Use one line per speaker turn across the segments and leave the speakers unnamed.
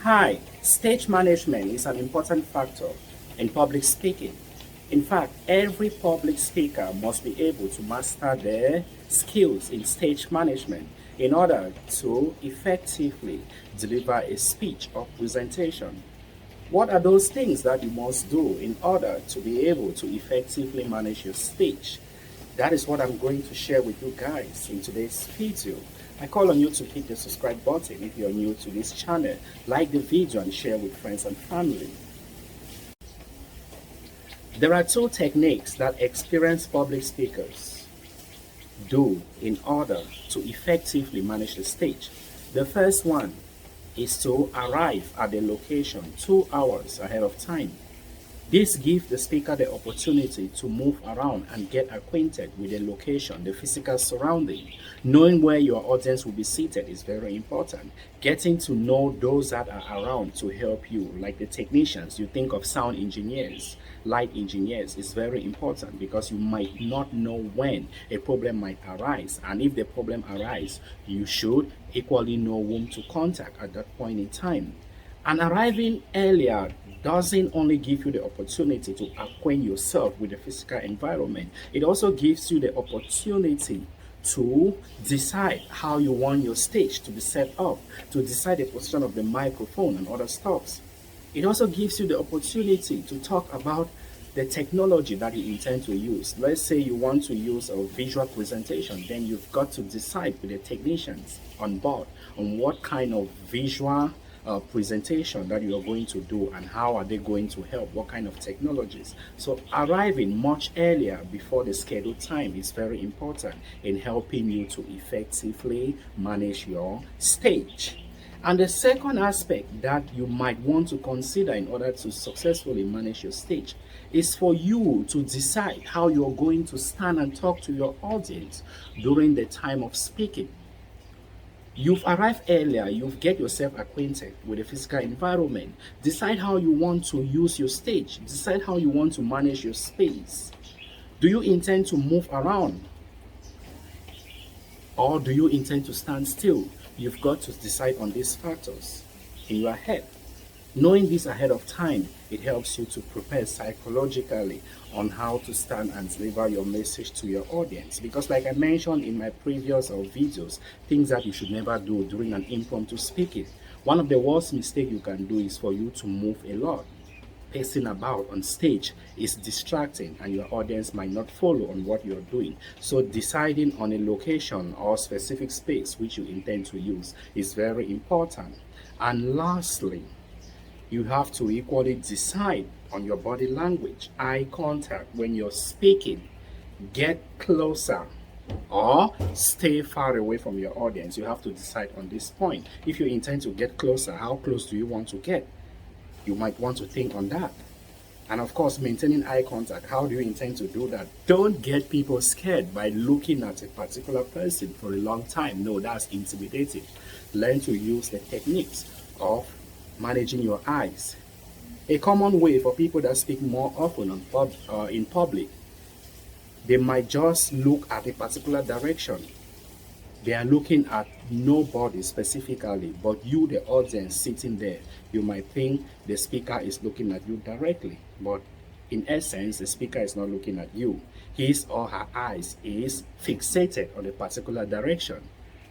Hi, stage management is an important factor in public speaking. In fact, every public speaker must be able to master their skills in stage management in order to effectively deliver a speech or presentation. What are those things that you must do in order to be able to effectively manage your speech? That is what I'm going to share with you guys in today's video. I call on you to hit the subscribe button if you're new to this channel, like the video and share with friends and family. There are two techniques that experienced public speakers do in order to effectively manage the stage. The first one is to arrive at the location 2 hours ahead of time. This gives the speaker the opportunity to move around and get acquainted with the location, the physical surrounding. Knowing where your audience will be seated is very important. Getting to know those that are around to help you, like the technicians, you think of sound engineers, light engineers, is very important because you might not know when a problem might arise. And if the problem arises, you should equally know whom to contact at that point in time. And arriving earlier doesn't only give you the opportunity to acquaint yourself with the physical environment, it also gives you the opportunity to decide how you want your stage to be set up, to decide the position of the microphone and other stuffs. It also gives you the opportunity to talk about the technology that you intend to use. Let's say you want to use a visual presentation, then you've got to decide with the technicians on board on what kind of visual presentation that you are going to do and how are they going to help, what kind of technologies. So arriving much earlier before the scheduled time is very important in helping you to effectively manage your stage. And the second aspect that you might want to consider in order to successfully manage your stage is for you to decide how you're going to stand and talk to your audience during the time of speaking. You've arrived earlier, you've get yourself acquainted with the physical environment. Decide how you want to use your stage. Decide how you want to manage your space. Do you intend to move around? Or do you intend to stand still? You've got to decide on these factors in your head. Knowing this ahead of time, it helps you to prepare psychologically on how to stand and deliver your message to your audience. Because like I mentioned in my previous videos, things that you should never do during an impromptu speaking. One of the worst mistakes you can do is for you to move a lot. Pacing about on stage is distracting and your audience might not follow on what you're doing. So deciding on a location or specific space which you intend to use is very important. And lastly, you have to equally decide on your body language, eye contact when you're speaking. Get closer or stay far away from your audience. You have to decide on this point. If you intend to get closer, how close do you want to get? You might want to think on that. And of course, maintaining eye contact, how do you intend to do that? Don't get people scared by looking at a particular person for a long time. No, that's intimidating. Learn to use the techniques of managing your eyes. A common way for people that speak more often in public, they might just look at a particular direction. They are looking at nobody specifically, but you, the audience sitting there, you might think the speaker is looking at you directly, but in essence, the speaker is not looking at you. His or her eyes is fixated on a particular direction.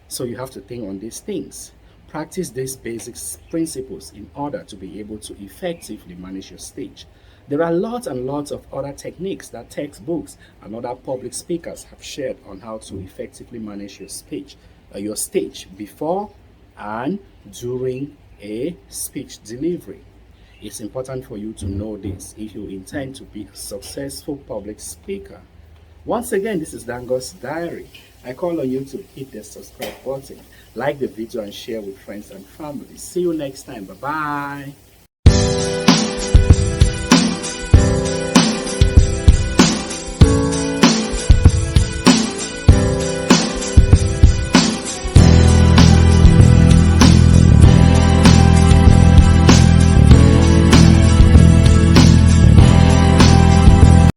So you have to think on these things. Practice these basic principles in order to be able to effectively manage your stage. There are lots and lots of other techniques that textbooks and other public speakers have shared on how to effectively manage your speech, your stage before and during a speech delivery. It's important for you to know this if you intend to be a successful public speaker. Once again, this is NDANGOH'S Diary. I call on you to hit the subscribe button, like the video and share with friends and family. See you next time. Bye-bye.